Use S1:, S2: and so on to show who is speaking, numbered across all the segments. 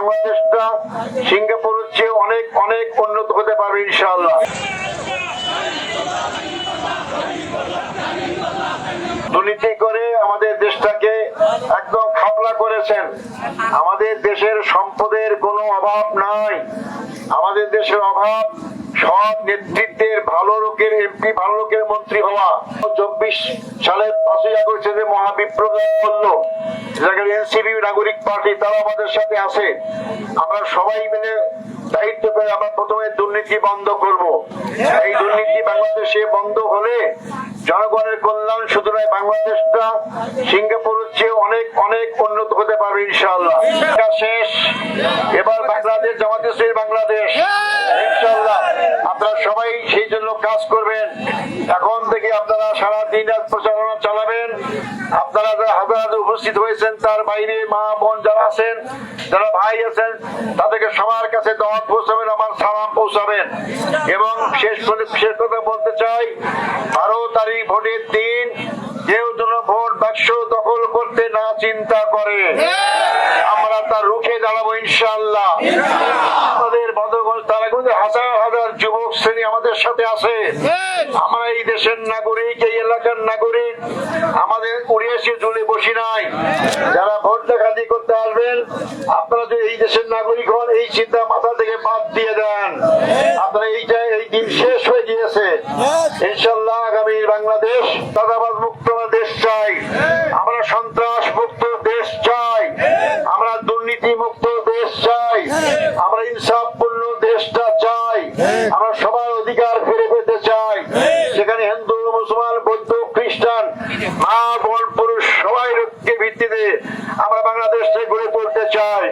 S1: বাংলাদেশটা সিঙ্গাপুরের চেয়ে অনেক অনেক উন্নত হতে পারবে ইনশাআল্লাহ। দুর্নীতি করে আমাদের দেশটাকে একদম খাপলা করেছেন। আমাদের দেশের সম্পদের কোনো অভাব নাই। আমাদের দেশের অভাব সব নেতৃত্বের, ভালো লোকের এমপি, ভালো লোকের মন্ত্রী হওয়া। 24 সালের 5ই আগস্টে যে মহাবিপ্লব করলো এনসিপি নাগরিক পার্টি, তারা আমাদের সাথে আছে। আমরা সবাই মিলে দায়িত্ব পেয়ে আমরা প্রথমে দুর্নীতি বন্ধ করব। এই দুর্নীতি বাংলাদেশে বন্ধ হলে জনগণের কল্যাণ শুধু নয়, বাংলাদেশটা সিঙ্গাপুরের চেয়ে অনেক অনেক উন্নত হতে পারবে ইনশাআল্লাহ। শেষ, এবার বাংলাদেশ জামাত ইসলামী বাংলাদেশ ইনশাআল্লাহ। আপনারা সবাই সেই জন্য কাজ করবেন। এখন থেকে আপনারা সারাদিন প্রচারণা চালাবেন। আপনারা যারা হাজার হাজার উপস্থিত হয়েছেন, তার বাইরে মা বোন যারা আছেন, যারা ভাই আছেন, তাদেরকে সবার কাছে দাওয়াত পৌঁছাবেন, আমার সালাম পৌঁছাবেন। এবং শেষ কথা বলতে চাই, 12 তারিখ ভোটের দিন কেউ যেন ভোট বাক্স দখল করতে না চিন্তা করে, আমরা তা রুখে দাঁড়াবো ইনশাআল্লাহ। আমাদের বদরগঞ্জ তারাগঞ্জে হাজার হাজার যুবক শ্রেণী আমাদের সাথে আছে। আমরা এই দেশের নাগরিক, এই এলাকার নাগরিক, আমাদের উড়িয়েছি জুলে বসি নাই। যারা ভোট ডাকাতি করতে আসবেন, আপনারা যদি এই দেশের নাগরিক হন, এই চিন্তা মাথা থেকে বাদ দিয়ে দেন। আপনারা এই দিন শেষ হয়ে গিয়েছে ইনশাআল্লাহ। আগামী বাংলাদেশ দাদাবাজ মুক্ত দেশ চাই, আমরা সন্ত্রাস মুক্ত দেশ চাই, আমরা দুর্নীতি মুক্ত দেশ চাই, আমরা ইনসাফপূর্ণ দেশটা চাই, আমরা সবার অধিকার ফিরে পেতে চাই। সেখানে হিন্দু, মুসলমান, বৌদ্ধ, খ্রিস্টান, মা বোন, পুরুষ সবাই ঐক্যের ভিত্তিতে আমরা বাংলাদেশটাকে গড়ে তুলতে চাই।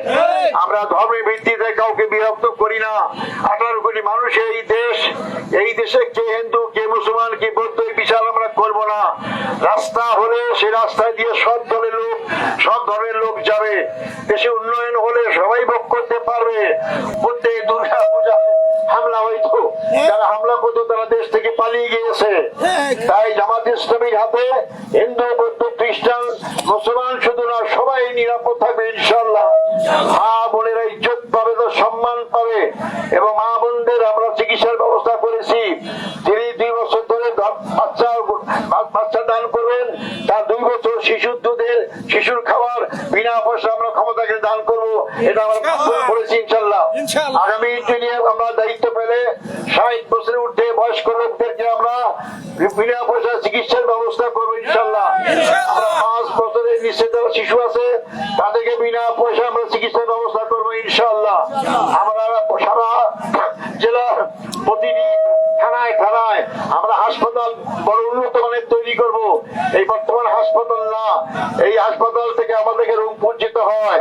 S1: আমরা ধর্মের ভিত্তিতে কাউকে বিভক্ত করি না। 18 কোটি মানুষ এই দেশে কে হিন্দু, কে মুসলমান, কে বৌদ্ধ, এই বিচার আমরা করব না। রাস্তা হলে সে রাস্তায় দিয়ে সব ধর্মের লোক যাবে। দেশে উন্নয়ন হলে সবাই ভোগ করতে পারবে। প্রত্যেক দুর্গা পূজা হামলা হইতো, যারা হামলা করতো তারা দেশ থেকে পালিয়ে গিয়েছে। তাই জামাত ইসলামীর হাতে হিন্দু, বৌদ্ধ, খ্রিস্টান, মুসলমান শুধু না, সবাই নিরাপদ থাকবে ইনশাআল্লাহ। মা বোনেরা ইজ্জত পাবে, তো সম্মান পাবে। এবং মা বোনদের আমরা চিকিৎসার ব্যবস্থা করেছি। যিনি 2 বছর ধরে বাচ্চা দান করবেন, তার 2 বছর শিশুর খাবার বিনা পয়সা আমরা ক্ষমতাকে দান করবো, এটা আমরা করেছি ইনশাআল্লাহ। আগামী দিনে আমরা দায়িত্ব পেলে 60 বছরের ঊর্ধ্বে বয়স্ক লোকদেরকে আমরা বিনা পয়সা চিকিৎসার ব্যবস্থা করবো ইনশাআল্লাহ। আমরা 5 বছরের নিচে যারা শিশু আছে, তাদেরকে বিনা পয়সা আমরা চিকিৎসার ব্যবস্থা করবো ইনশাআল্লাহ। আমরা সারা জেলার প্রতিটি থানায় আমরা হাসপাতাল বড় উন্নত মানের তৈরি করব। এই বর্তমান হাসপাতাল না, এই হাসপাতাল থেকে আমাদেরকে রোগ পৌঁছতে হয়।